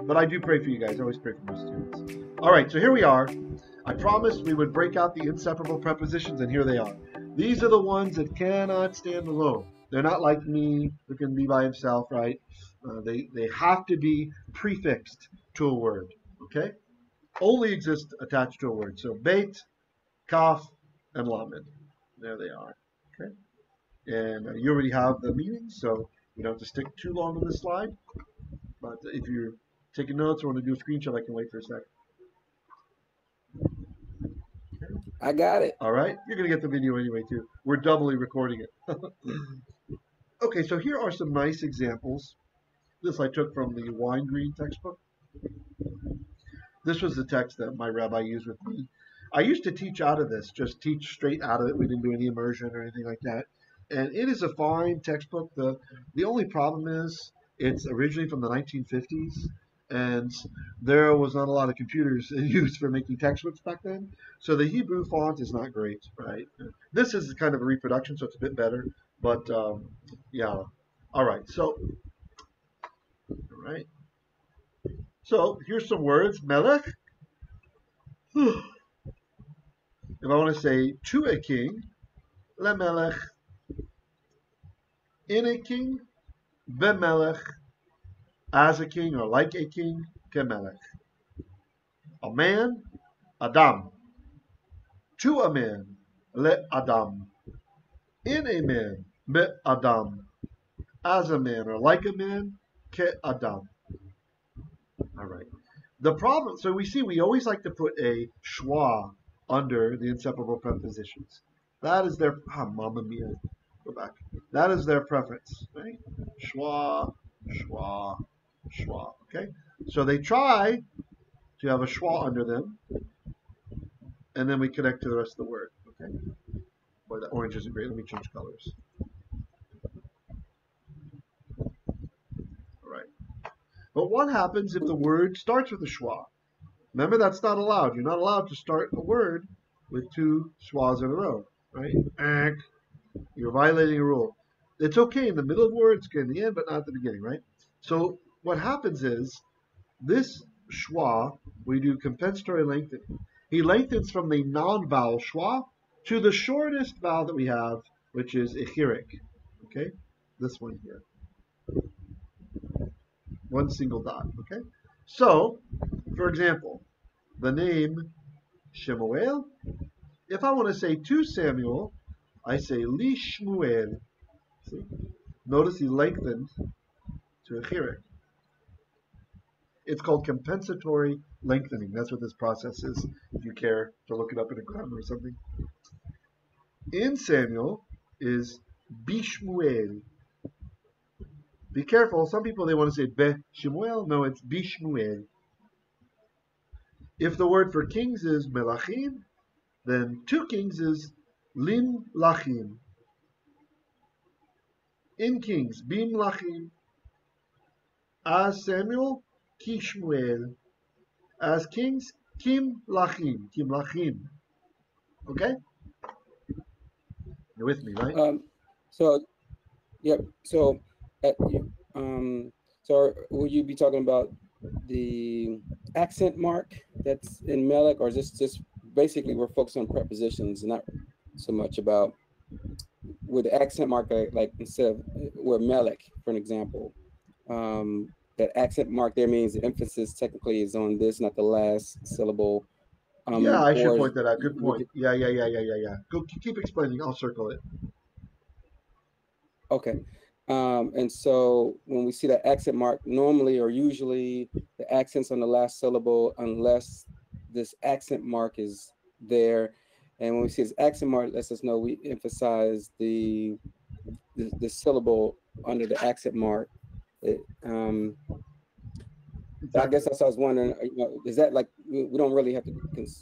But I do pray for you guys. I always pray for my students. All right, so here we are. I promised we would break out the inseparable prepositions, and here they are. These are the ones that cannot stand alone. They're not like me, who can be by himself, right? They have to be prefixed to a word, okay? Only exist attached to a word. So beit, kaf, and lamed. There they are, okay? And you already have the meanings, so you don't have to stick too long on this slide. But if you're taking notes or want to do a screenshot, I can wait for a second. I got it. All right, you're going to get the video anyway, too. We're doubly recording it. Okay, so here are some nice examples. This I took from the Weingreen textbook. This was the text that my rabbi used with me. I used to teach out of this, just teach straight out of it. We didn't do any immersion or anything like that. And it is a fine textbook. The only problem is it's originally from the 1950s, and there was not a lot of computers used for making textbooks back then. So the Hebrew font is not great, right? This is kind of a reproduction, so it's a bit better. But yeah, all right. So, all right. So here's some words. Melech. If I want to say to a king, lemelech. In a king, bemelech. As a king or like a king, kemelech. A man, adam. To a man, le adam. In a man, be adam. As a man or like a man, ke adam. All right. The problem, so we see we always like to put a shewa under the inseparable prepositions. That is their, mamma mia, go back. That is their preference, right? Shewa, shewa, shewa, okay? So they try to have a shewa under them, and then we connect to the rest of the word, okay? Boy, that orange isn't great. Let me change colors. All right. But what happens if the word starts with a shewa? Remember, that's not allowed. You're not allowed to start a word with two schwas in a row, right? You're violating a rule. It's okay in the middle of the word, it's good in the end, but not at the beginning, right? So what happens is, this schwa, we do compensatory lengthening. He lengthens from the non-vowel schwa to the shortest vowel that we have, which is a chiriq, okay? This one here. One single dot, okay? So, for example, the name Shemuel, if I want to say to Samuel, I say li Shmuel. See? Notice he lengthened to a chiriq. It's called compensatory lengthening. That's what this process is, if you care to look it up in a grammar or something. In Samuel is Bishmuel. Be careful. Some people, they want to say Be Shemuel. No, it's Bishmuel. If the word for kings is Melachim, then two kings is Lim Lachim. In kings, Bim Lachim. As Samuel, Kishmuel. As kings, Kim Lachim. Kim Lachim. Okay? You're with me, right? So, yep. So, so will you be talking about the accent mark that's in Melech, or is this just basically we're focused on prepositions, not so much about with the accent mark, like instead of where Melech, for an example, that accent mark there means the emphasis technically is on this, not the last syllable. Yeah, I should point that out. Good point. Yeah. Go keep explaining. I'll circle it. Okay. And so when we see that accent mark, normally or usually the accent's on the last syllable unless this accent mark is there. And when we see this accent mark, lets us know we emphasize the syllable under the accent mark. Exactly. I guess that's what I was wondering, is that like, we don't really have to,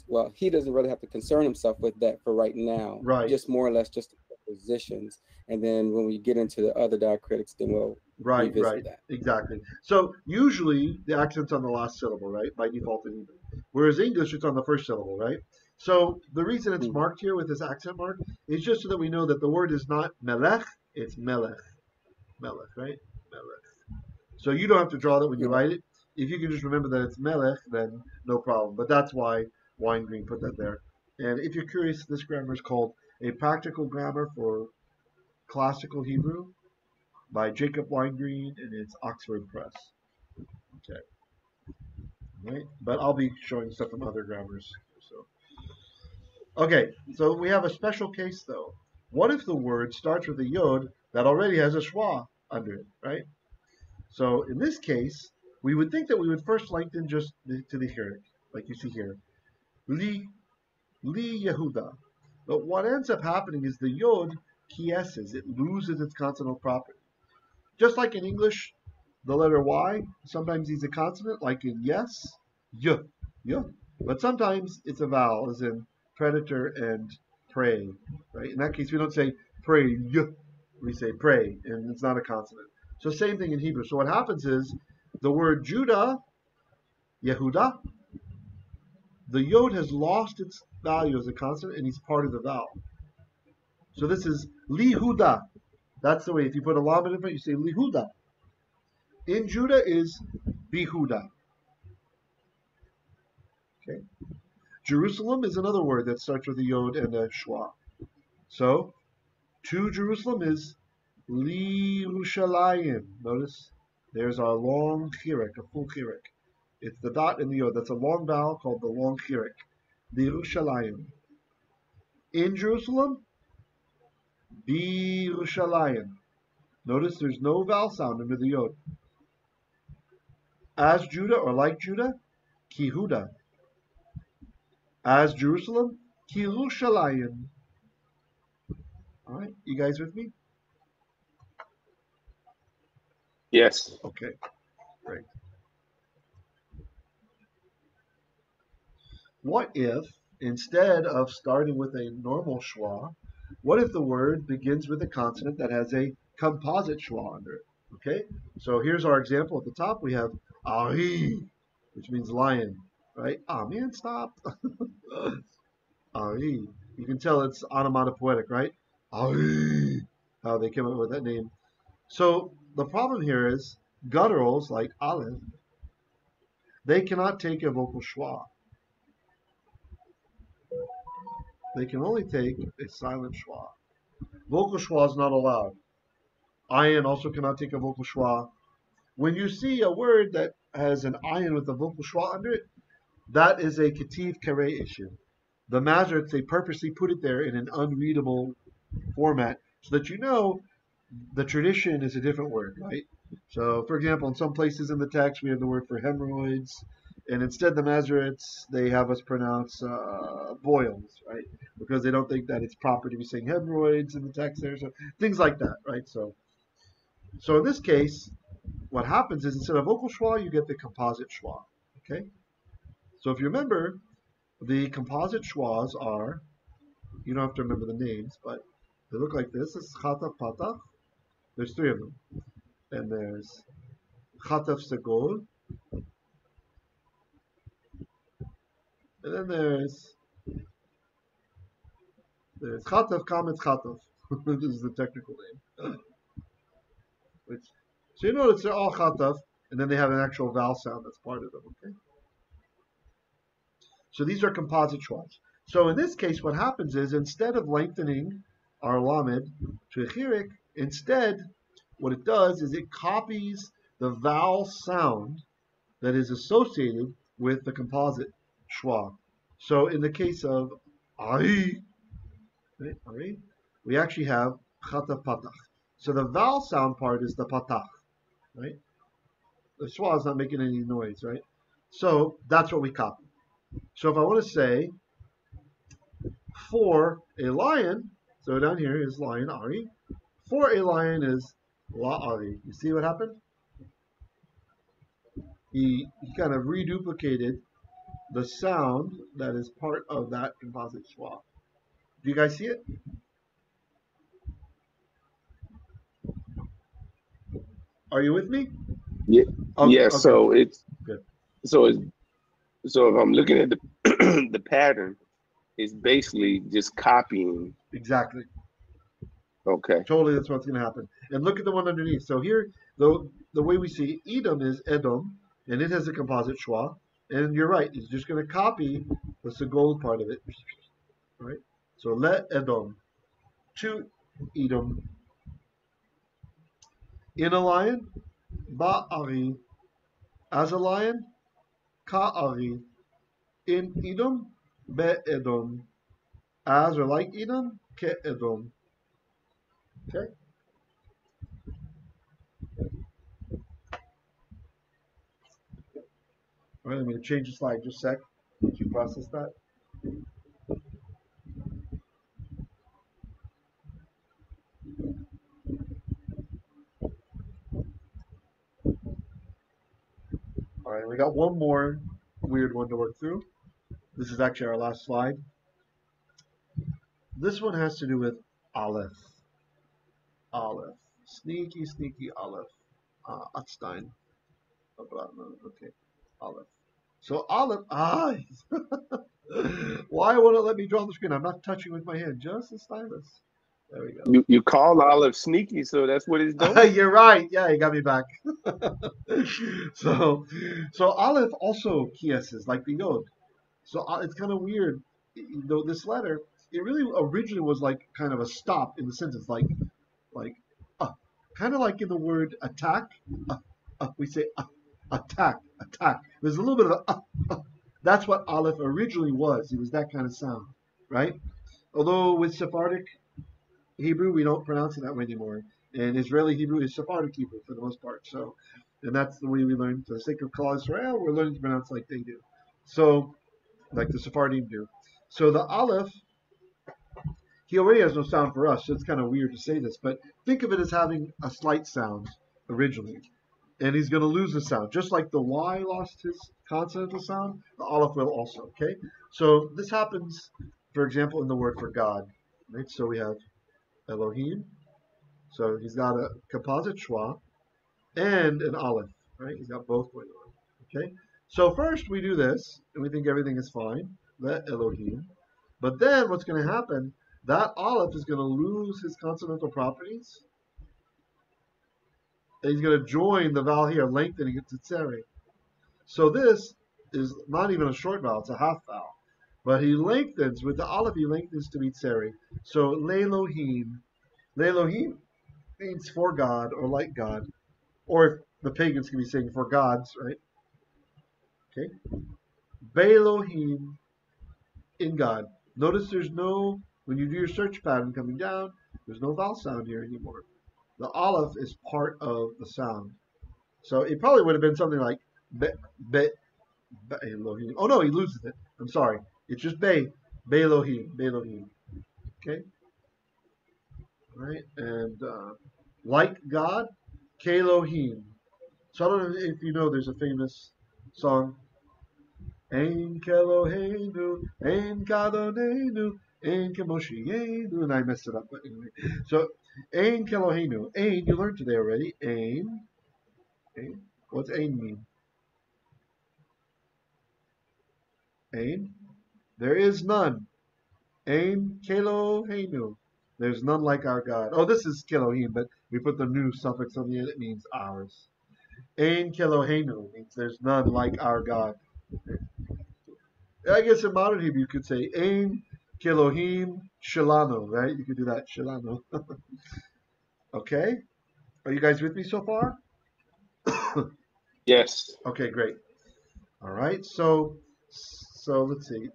well, he doesn't really have to concern himself with that for right now. Right. Just more or less just the prepositions. And then when we get into the other diacritics, then we'll revisit that. Exactly. So usually the accent's on the last syllable, right? By default in Hebrew. Whereas English, it's on the first syllable, right? So the reason it's marked here with this accent mark is just so that we know that the word is not melech, it's melech. Melech, right? Melech. So you don't have to draw that when you write it. If you can just remember that it's melech, then no problem. But that's why Weingreen put that there. And if you're curious, this grammar is called A Practical Grammar for Classical Hebrew by Jacob Weingreen, and it's Oxford Press. Okay, right? But I'll be showing stuff from other grammars. So, okay, so we have a special case though. What if the word starts with a yod that already has a schwa under it, right? So in this case, we would think that we would first lengthen just to the chiriq, like you see here, li Yehuda. But what ends up happening is the yod quiesces; it loses its consonant property. Just like in English, the letter Y sometimes is a consonant, like in yes, y, y. But sometimes it's a vowel, as in predator and prey. Right? In that case, we don't say pray, y. We say pray, and it's not a consonant. So same thing in Hebrew. So what happens is the word Judah, Yehuda, the yod has lost its value as a consonant, and he's part of the vowel. So this is lihuda. That's the way. If you put a lamed in front, you say lihuda. In Judah is bihuda. Okay. Jerusalem is another word that starts with a yod and a schwa. So to Jerusalem is Lirushalayim. Notice there's our long chiriq, a full chiriq. It's the dot and the yod. That's a long vowel called the long chiriq. Lirushalayim. In Jerusalem, Birushalayim. Notice there's no vowel sound under the yod. As Judah or like Judah, Kihuda. As Jerusalem, Kirushalayim. All right, you guys with me? Yes. Okay, great. What if, instead of starting with a normal schwa, what if the word begins with a consonant that has a composite schwa under it? Okay, so here's our example. At the top, we have Ari, which means lion, right? Ah, man, stop. Ari. You can tell it's onomatopoetic, right? Ari. How they came up with that name. So the problem here is gutturals like aleph, they cannot take a vocal schwa. They can only take a silent schwa. Vocal schwa is not allowed. Ayin also cannot take a vocal schwa. When you see a word that has an ayin with a vocal schwa under it, that is a ketiv kare issue. The Masoretic, they purposely put it there in an unreadable format so that you know the tradition is a different word, right? So, for example, in some places in the text, we have the word for hemorrhoids, and instead the Masoretes, they have us pronounce boils, right? Because they don't think that it's proper to be saying hemorrhoids in the text there, so things like that, right? So in this case, what happens is instead of vocal schwa, you get the composite schwa, okay? So if you remember, the composite schwas are, you don't have to remember the names, but they look like this. This is chataf patach. There's three of them. And there's chataf segol. And then there's chataf kametz chataf. This is the technical name. So you notice they're all chataf, and then they have an actual vowel sound that's part of them, okay? So these are composite schwas. So in this case, what happens is instead of lengthening our lamed to a chiriq, instead, what it does is it copies the vowel sound that is associated with the composite schwa. So in the case of ari, right, ari, we actually have chataf patach. So the vowel sound part is the patach, right? The schwa is not making any noise, right? So that's what we copy. So if I want to say for a lion, so down here is lion ari. For a lion is la ari. You see what happened? He kind of reduplicated the sound that is part of that composite schwa. Do you guys see it? Are you with me? Yeah. Okay, Yeah. okay. So it's Good. so if I'm looking at the the pattern, it's basically just copying. Exactly. Okay. Totally, that's what's going to happen. And look at the one underneath. So here, the way we see Edom is Edom, and it has a composite schwa. And you're right, it's just going to copy the gold part of it. Right? So le Edom, to Edom. In a lion, ba'ari. As a lion, ka'ari. In Edom, be Edom. As or like Edom, ke Edom. Okay? All right, I'm going to change the slide just a sec. Did you process that? All right, we got one more weird one to work through. This is actually our last slide. This one has to do with aleph. Aleph. Sneaky, sneaky aleph. Atstein. Okay. Aleph. So aleph. Why won't it let me draw on the screen? I'm not touching with my hand, just the stylus. There we go. You call Olive sneaky, so that's what it's doing. You're right. Yeah, you got me back. so aleph also kiases like the yod. So it's kind of weird. Though this letter, it really originally was like kind of a stop in the sentence, like kind of like in the word attack. We say attack. There's a little bit of a. That's what aleph originally was. It was that kind of sound, right? Although with Sephardic Hebrew, we don't pronounce it that way anymore. And Israeli Hebrew is Sephardic Hebrew for the most part. So, and that's the way we learn. For the sake of Klal Israel, we're learning to pronounce like they do. So, like the Sephardim do. So the aleph, he already has no sound for us, so it's kind of weird to say this, but think of it as having a slight sound originally. And he's going to lose the sound. Just like the Y lost his consonantal sound, the aleph will also, okay? So this happens, for example, in the word for God, right? So we have Elohim. So he's got a composite schwa and an aleph, right? He's got both going on, okay? So first we do this, and we think everything is fine. Let Elohim. But then what's going to happen, that aleph is going to lose his consonantal properties. And he's going to join the vowel here, lengthening it to tseri. So this is not even a short vowel, it's a half vowel. But he lengthens, with the aleph, he lengthens to be tseri. So Lelohim. Lelohim means for God or like God. Or if the pagans can be saying for gods, right? Okay. Belohim, in God. Notice there's no, when you do your search pattern coming down, there's no vowel sound here anymore. The aleph is part of the sound. So it probably would have been something like be Elohim. Oh no, he loses it. I'm sorry. It's just Belohim. Okay? All right? And like God, Kelohim. So I don't know if you know, there's a famous song. Ein Keloheinu, Ein Kadonenu, Ein Kemoshienu, and I messed it up, but anyway. So Ein Keloheinu, Ein, you learned today already. Ein. What's Ein mean? Ein. There is none. Ein Keloheinu. There's none like our God. Oh, this is Kelohim, but we put the new suffix on the end. It means ours. Ein Keloheinu means there's none like our God. I guess in modern Hebrew you could say Ein Kelohim Shelano, right? You could do that, Shelano. Okay? Are you guys with me so far? Yes. Okay, great. All right, so let's see.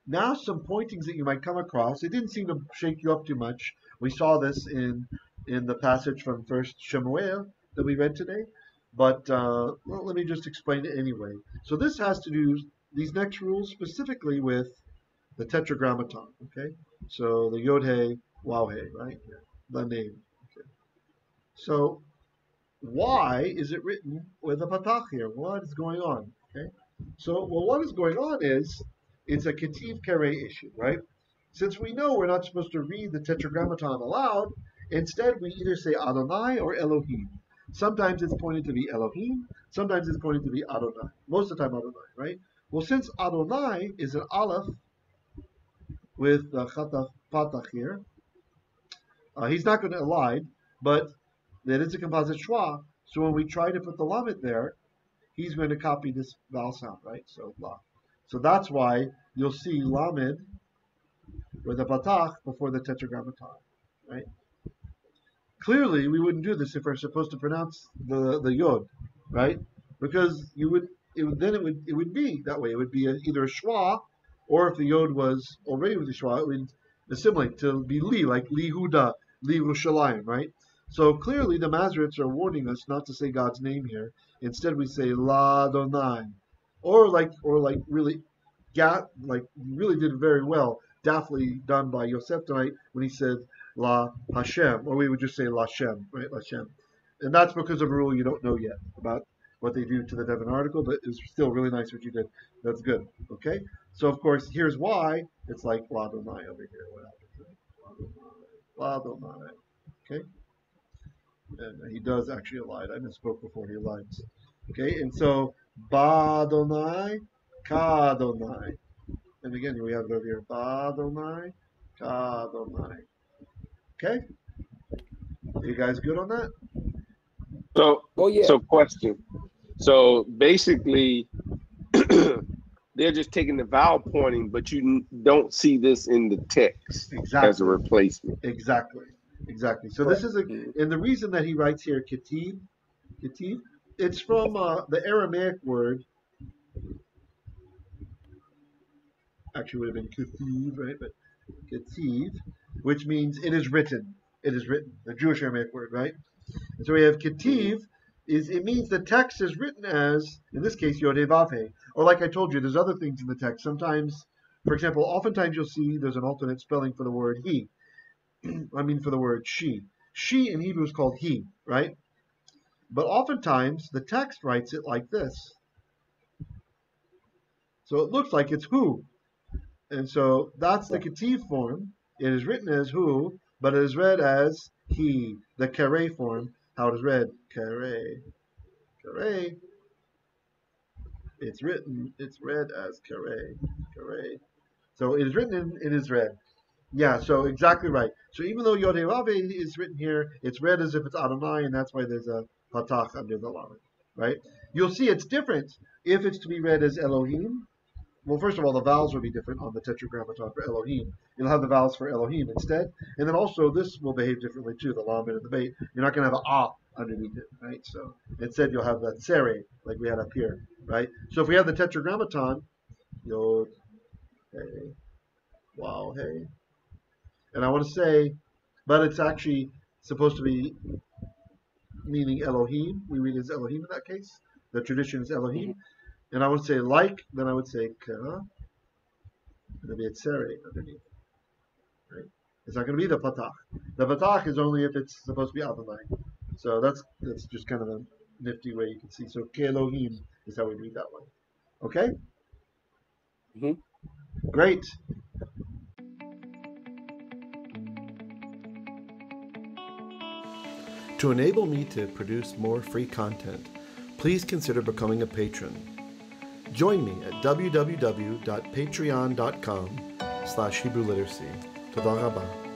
Now some pointings that you might come across. It didn't seem to shake you up too much. We saw this in the passage from First Shemuel that we read today, but well, let me just explain it anyway. So this has to do, these next rules specifically with the Tetragrammaton, okay? So the Yod-He, Waw-He, right? The name. Okay. So why is it written with a patach here? What is going on? Okay. So, well, what is going on is it's a ketiv kere issue, right? Since we know we're not supposed to read the Tetragrammaton aloud, instead we either say Adonai or Elohim. Sometimes it's pointed to be Elohim, sometimes it's pointed to be Adonai. Most of the time Adonai, right? Well, since Adonai is an aleph with the chataf patach here, he's not going to elide, but that is a composite schwa. So when we try to put the lamed there, he's going to copy this vowel sound, right? So la. So that's why you'll see lamed with a patach before the tetragrammaton, right? Clearly, we wouldn't do this if we're supposed to pronounce the yod, right? Because it would be that way. It would be either a shewa, or if the yod was already with the shewa, it would assimilate to be li, like li Huda, li Rushalayim, right? So clearly, the Masoretes are warning us not to say God's name here. Instead, we say la Adonai, or really really did very well, deftly done by Yosef tonight when he said La Hashem, or we would just say Lashem, right? Lashem. And that's because of a rule you don't know yet about what they do to the Devon article, but it's still really nice what you did. That's good. Okay? So, of course, here's why it's like La Adonai over here. What happens? La Adonai. Okay? And he does actually elide. I misspoke before he elides. Okay? And so, Ba Adonai, Ka Adonai. And again, we have it over here. Ba Adonai, Ka Adonai. Okay? You guys good on that? So, yeah. So question. So basically, they're just taking the vowel pointing, but you don't see this in the text as a replacement. Exactly. So this is and the reason that he writes here ketiv, it's from the Aramaic word. Actually, would have been ketiv, right? But ketiv, which means it is written. It is written. The Jewish Aramaic word, right? And so we have ketiv. It means the text is written as, in this case, Yod Heh Vav Heh. Or like I told you, there's other things in the text. Sometimes, for example, oftentimes you'll see there's an alternate spelling for the word he. For the word she. She in Hebrew is called he, right? But oftentimes the text writes it like this. So it looks like it's who. And so that's the ketiv form. It is written as who, but it is read as he. The kare form, how it is read, kare. It's read as kare. So it is written it is read. Yeah, so exactly right. So even though Yod Heh Vav Heh is written here, it's read as if it's Adonai, and that's why there's a patach under the lamed, right? You'll see it's different if it's to be read as Elohim. Well, first of all, the vowels will be different on the Tetragrammaton for Elohim. You'll have the vowels for Elohim instead. And then also this will behave differently too, the lamed and the beit. You're not going to have an ah underneath it, right? So instead you'll have that sere, like we had up here, right? So if we have the Tetragrammaton, Yod, Hey, Wow, Hey. And I want to say, but it's actually supposed to be meaning Elohim. We read it as Elohim in that case. The tradition is Elohim. And I would say like, then I would say ka, and there'd be a tsere underneath. Right? It's not going to be the patach. The patach is only if it's supposed to be Adonai. So that's just kind of a nifty way you can see. So ke Elohim is how we read that one. Okay? Great. To enable me to produce more free content, please consider becoming a patron. Join me at www.patreon.com/HebrewLiteracy. Toda Rabba.